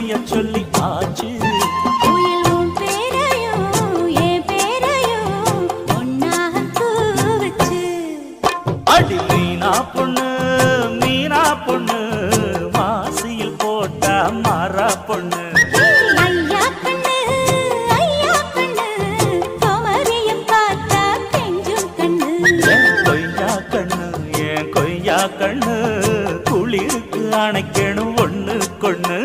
செய்ய சொல்லி ஆச்சு. அடி மீனா பொண்ணு மீனா பொண்ணு மாசியில் போட்டா மாறா பொண்ணு. கொய்யா கண்ணு என் கொய்யா கண்ணு குளிருக்கு அணைக்கணும் ஒண்ணு கொண்ணு.